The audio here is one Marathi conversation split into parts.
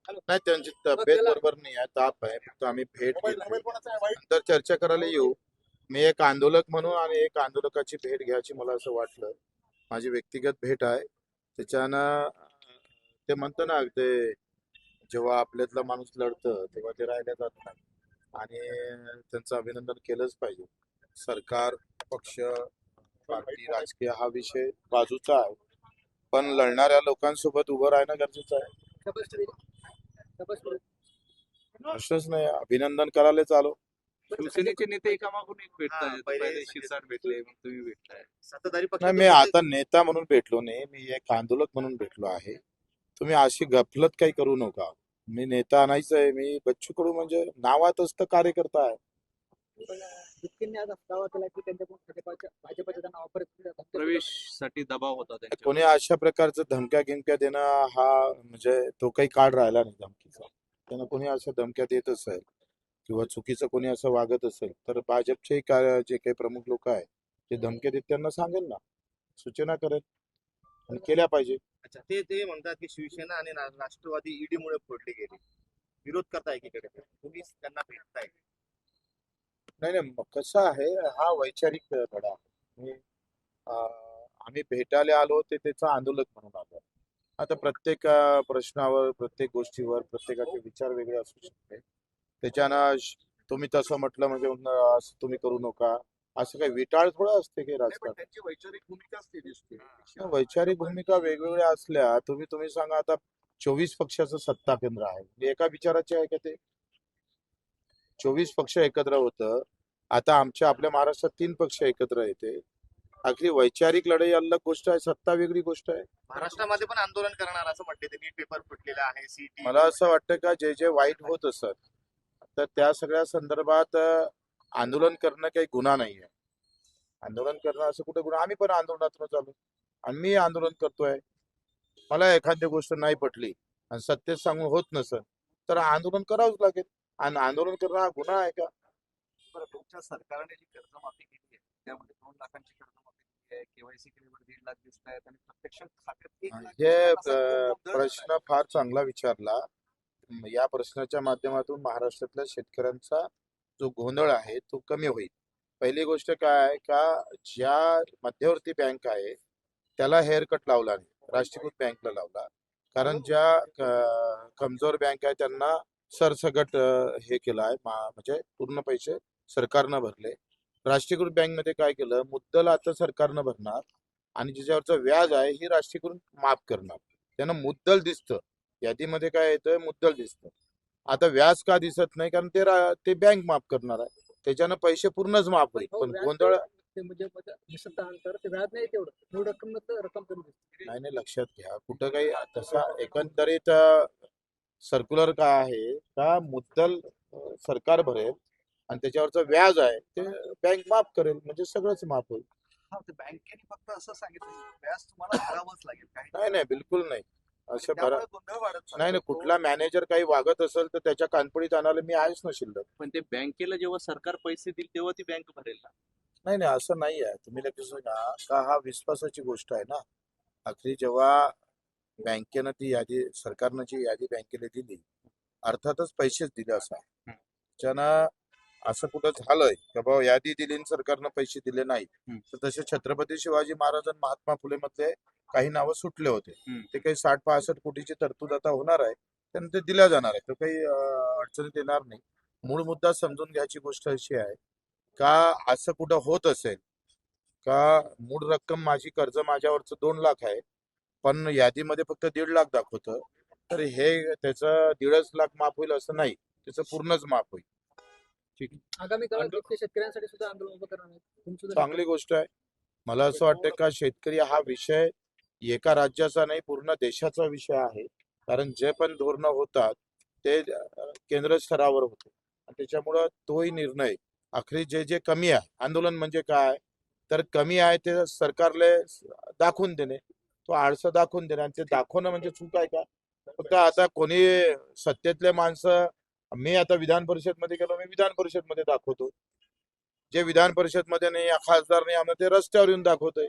नाही, त्यांची तब्येत बरोबर नाही आहे, ताप आहे. फक्त आम्ही भेट घेतली, नंतर चर्चा करायला येऊ. मी एक आंदोलक म्हणून आणि एक आंदोलकाची भेट घ्यायची मला असं वाटलं. माझी व्यक्तिगत भेट आहे. त्याच्यानं ते म्हणतं ना, ते जेव्हा आपल्यातला माणूस लढतं तेव्हा ते राहिल्या जात नाही, आणि त्यांचं अभिनंदन केलंच पाहिजे. सरकार, पक्ष, पार्टी, राजकीय हा विषय बाजूचा आहे, पण लढणाऱ्या लोकांसोबत उभं राहणं गरजेचं आहे. प्रश्नच नाही, अभिनंदन करायलाच आलो. शिवसेनेचे नेते एकामागून एक भेटतायत. पहिले शिरसाट भेटले, मग तुम्ही भेटताय. सत्ताधारी नाही, पक्षातून मी होते. आता नेता म्हणून भेटलो नाही, मी एक आंदोलक म्हणून भेटलो आहे. तुम्ही अशी गफलत काही करू नका. मी नेता नाहीच आहे, मी बच्चू कडू म्हणजे नावातच तर कार्यकर्ता आहे. जितकींनी आज दावा केला की त्यांच्याकडून भाजपच्या त्यांना ऑफर प्रवेशसाठी दबाव होता त्यांच्यावर. कोणी अशा प्रकारचं धमक्या गिमक्या देणं हा म्हणजे तो काही काळ राहिला नाही धमकीचा. त्यांना कोणी अशा धमक्या देत असेल किंवा चुकीचं कोणी असं वागत असेल तर भाजपचे जे काही प्रमुख लोक आहेत ते धमक्या देत त्यांना सांगेल ना, सूचना करेल आणि केल्या पाहिजे. अच्छा, ते ते म्हणतात की शिवसेना आणि राष्ट्रवादी ईडी मुळे फोडली गेली. विरोध करताय एकीकडे, तुम्ही त्यांना भेटताय. नाही नाही, कसं आहे, हा वैचारिक धडा आहे. आम्ही भेटायला आलो ते त्याचा आंदोलक म्हणून आलो. आता प्रत्येक प्रश्नावर, प्रत्येक गोष्टीवर प्रत्येकाचे विचार वेगळे असू शकते. त्याच्यानं तुम्ही तसं म्हटलं म्हणजे असं तुम्ही करू नका, असं काही विटाळ थोडं असते की राजकारण. त्यांची वैचारिक भूमिका असते दिसते. वैचारिक भूमिका वेगवेगळ्या असल्या, तुम्ही तुम्ही सांगा, आता 24 पक्षाचं सत्ता केंद्र आहे, म्हणजे एका विचाराचे आहे का ते? 24 पक्ष एकत्र होतं. आता आपल्या महाराष्ट्रात 3 पक्ष एकत्र येते. अगदी वैचारिक लढाई अलग गोष्ट आहे, सत्ता वेगळी गोष्ट आहे. महाराष्ट्रामध्ये पण आंदोलन करणार असं म्हटले, ते नीट पेपर फुटलेला आहे, सीटी. मला असं वाटतं का जे जे वाईट होत असत तर त्या सगळ्या संदर्भात आंदोलन करणं काही गुन्हा नाही आहे. आंदोलन करणं असं कुठे गुन्हा? आम्ही पण आंदोलनातून चालू, आणि मी आंदोलन करतोय. मला एखादी गोष्ट नाही पटली आणि सत्तेत सांगून होत नसेल तर आंदोलन करावंच लागेल. आणि आंदोलन करणं हा गुन्हा आहे का? बरं, तुमच्या सरकारने जी कर्जमाफी केली आहे त्यामध्ये 2 लाखांची कर्जमाफी केली आहे, केवायसी केल्यावर 1.5 लाख दिसत आहेत आणि प्रत्यक्ष खात्यात 1 लाख हे दिसतात, असा जो गोंधळ प्रश्न फार चांगला विचारला. या प्रश्नाच्या माध्यमातून महाराष्ट्रातल्या शेतकऱ्यांचा जो गोंधळ आहे तो कमी होईल. पहिली गोष्ट काय आहे का, ज्या मध्यवर्ती बँक आहे त्याला हेअरकट लावला नाही, राष्ट्रीयकृत बँकला लावला. कारण ज्या कमजोर बँक आहे त्यांना सरसकट हे केलं आहे, म्हणजे पूर्ण पैसे सरकारनं भरले. राष्ट्रीयकृत बँकमध्ये काय केलं, मुद्दल आता सरकारनं भरणार आणि ज्याच्यावरचं व्याज आहे ही राष्ट्रीयकृत माफ करणार. त्यानं मुद्दल दिसतं, यादीमध्ये काय येतं, मुद्दल दिसतं. आता व्याज का दिसत नाही? कारण ते बँक माफ करणार आहे, त्याच्यानं पैसे पूर्णच माफ होईल. पण गोंधळ म्हणजे दिसत अंतर ते व्याज नाही तेवढं एवढं रक्कम कमी दिसते. नाही नाही, लक्षात घ्या, कुठं काही तसा एकंदरीत सर्क्युलर काय आहे का, मुद्दल सरकार भरेल आणि त्याच्यावरचं व्याज आहे ते बँक माफ करेल, म्हणजे सगळंच माफ होईल. हा, ते बँकेने फक्त असं सांगितलं व्याज तुम्हाला भरावंच लागेल. काही नाही नाही, बिलकुल नाही. असं बरं त्यामुळे गोंधळ वाढत चालतो. नाही ना, कुठला मॅनेजर काही वागत असेल तर त्याच्या कानपडीत आणायला मी आहेच ना शिल्लक. पण ते बँकेला जेव्हा सरकार पैसे देईल तेव्हा ती बँक भरेल ना. नाही नाही, असं नाही आहे. तुम्ही लक्षात घ्या का, हा विश्वासाची गोष्ट आहे ना. आखरी जेव्हा बँकेनं ती यादी, सरकारनं जी यादी बँकेला दिली, अर्थातच पैसेच दिले असं आहे. त्यानं असं कुठं झालंय का बाबा यादी दिली आणि सरकारनं पैसे दिले नाही, तर तसे छत्रपती शिवाजी महाराज आणि महात्मा फुले मधले काही नावं सुटले होते. ते काही 60-65 कोटीची तरतूद आता होणार आहे, त्यांना ते दिल्या जाणार आहे, तर काही अडचणीत येणार नाही. मूळ मुद्दा समजून घ्यायची गोष्ट अशी आहे का, असं कुठं होत असेल का मूळ रक्कम माझी कर्ज माझ्यावरचं 2 लाख आहे पण यादीमध्ये फक्त 1.5 लाख दाखवतं, तर हे त्याचं 1.5 लाख माफ होईल असं नाही, त्याचं पूर्णच माफ होईल. ठीक आहे, आगामी काळात ते शेतकऱ्यांसाठी सुद्धा आंदोलन उभं करणार आहेत. तुम्ही सुद्धा चांगली गोष्ट आहे. मला असं वाटतं का शेतकरी हा विषय एका राज्याचा नाही, पूर्ण देशाचा विषय आहे. कारण जे पण धोरणं होतात ते केंद्र स्तरावर होते आणि त्याच्यामुळं तोही निर्णय अखेरी जे जे कमी आहे, आंदोलन म्हणजे काय तर कमी आहे ते सरकारले दाखवून देणे, तो आळसा दाखवून देणे, आणि ते दाखवणं म्हणजे चूक आहे का? फक्त आता कोणी सत्तेतले माणसं, मी आता विधान परिषद मध्ये गेलो, मी विधान परिषद मध्ये दाखवतो. जे विधान परिषद मध्ये नाही, खासदार नाही, आम्हाला ते रस्त्यावर येऊन दाखवतोय.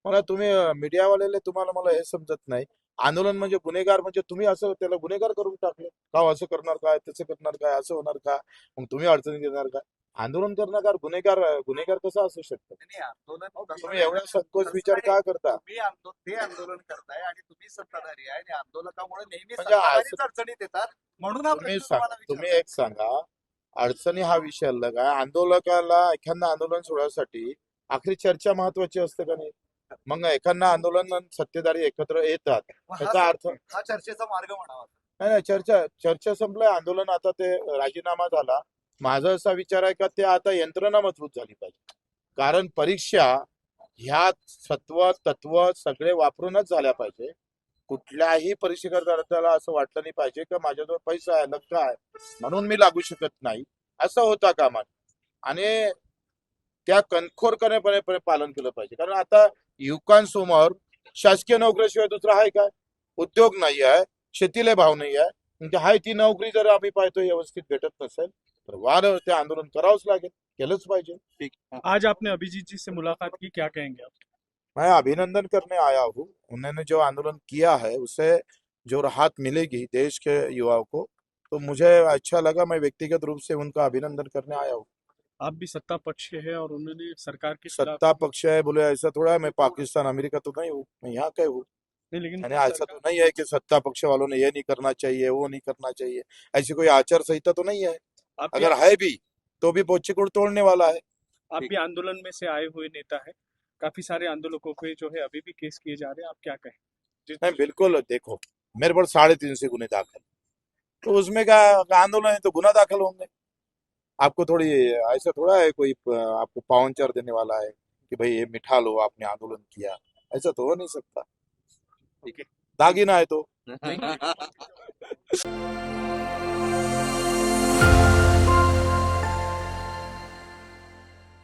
मला तुम्ही मीडियावाले, तुम्हाला मला हे समजत नाही आंदोलन म्हणजे गुन्हेगार म्हणजे तुम्ही असं त्याला गुन्हेगार करून टाकले का असं करणार काय तसं करणार काय असं होणार का मग तुम्ही अडचणी देणार का आंदोलन करणार गुन्हेगार गुन्हेगार कसा असू शकतो नाही, आंदोलन तसं तुम्ही नाही. एवढा संकोच तसं विचार नाही. का करता ते आंदोलन करताय आणि तुम्ही सत्ताधारी आहे आणि आंदोलकामुळे नेहमी म्हणजे सत्ताधारीच अडचणीत येतात म्हणून हा तुम्ही प्रश्न सांगा तुम्हाला तुम्ही विचारला. एक सांगा अडचणी हा विषय अलग आहे आंदोलकाला एखादा आंदोलन सोडण्यासाठी आखरी चर्चा महत्वाची असते का नाही मग एखादा आंदोलन आणि सत्तेधारी एकत्र येतात मग त्याचा अर्थ हा चर्चेचा मार्ग म्हणावा. नाही नाही चर्चा संपलंय आंदोलन आता ते राजीनामा झाला माझा असा विचार आहे का ते आता यंत्रणा मजबूत झाली पाहिजे कारण परीक्षा ह्या सत्व तत्व सगळे वापरूनच झाल्या पाहिजे कुठल्याही परीक्षेकर्त्याला असं वाटलं नाही पाहिजे का माझ्याजवळ पैसा आहे लक्ष आहे म्हणून मी लागू शकत नाही असं होता कामा नये. आणि त्या कणखोरपणे पालन केलं पाहिजे कारण आता युवकांसमोर शासकीय नोकरीशिवाय दुसरा आहे काय उद्योग नाही आहे शेतीला भाव नाही आहे म्हणजे हाय ती नोकरी जर आम्ही पाहतो व्यवस्थित भेटत नसेल तर वार ते आंदोलन करावंच लागेल केलंच पाहिजे आज आपने अभिजीत जी से मुलाकात की, क्या कहेंगे आप? मैं अभिनंदन करने आया हूँ उन्होंने जो आंदोलन किया है उससे जो राहत मिलेगी देश के युवाओं को तो मुझे अच्छा लगा मैं व्यक्तिगत रूप से उनका अभिनंदन करने आया हूँ आप भी सत्ता पक्ष के हैं और उन्होंने सरकार के खिलाफ सत्ता पक्ष है बोले ऐसा थोड़ा है मैं पाकिस्तान अमेरिका तो नहीं हूँ मैं यहाँ का हूँ नहीं, लेकिन यानी ऐसा तो नहीं है कि सत्ता पक्ष वालों ने ये नहीं करना चाहिए वो नहीं करना चाहिए ऐसी कोई आचार संहिता तो नहीं है आप भी, अगर है भी तो भी बोच्चीकुड़ तोड़ने वाला है आप भी आंदोलन में से आए हुए नेता है, काफी सारे आंदोलकों पे जो है अभी भी केस किए जा रहे हैं, आप क्या कहें? नहीं बिल्कुल देखो मेरे पर 350 गुने दाखिल तो उसमें क्या आंदोलन है तो गुना दाखिल होंगे आपको थोड़ी ऐसा थोड़ा है कोई आपको पाउंचर देने वाला है कि भाई ये मिठा लो आपने आंदोलन किया ऐसा तो हो नहीं सकता ठीक है. दागिना है तो Thank you.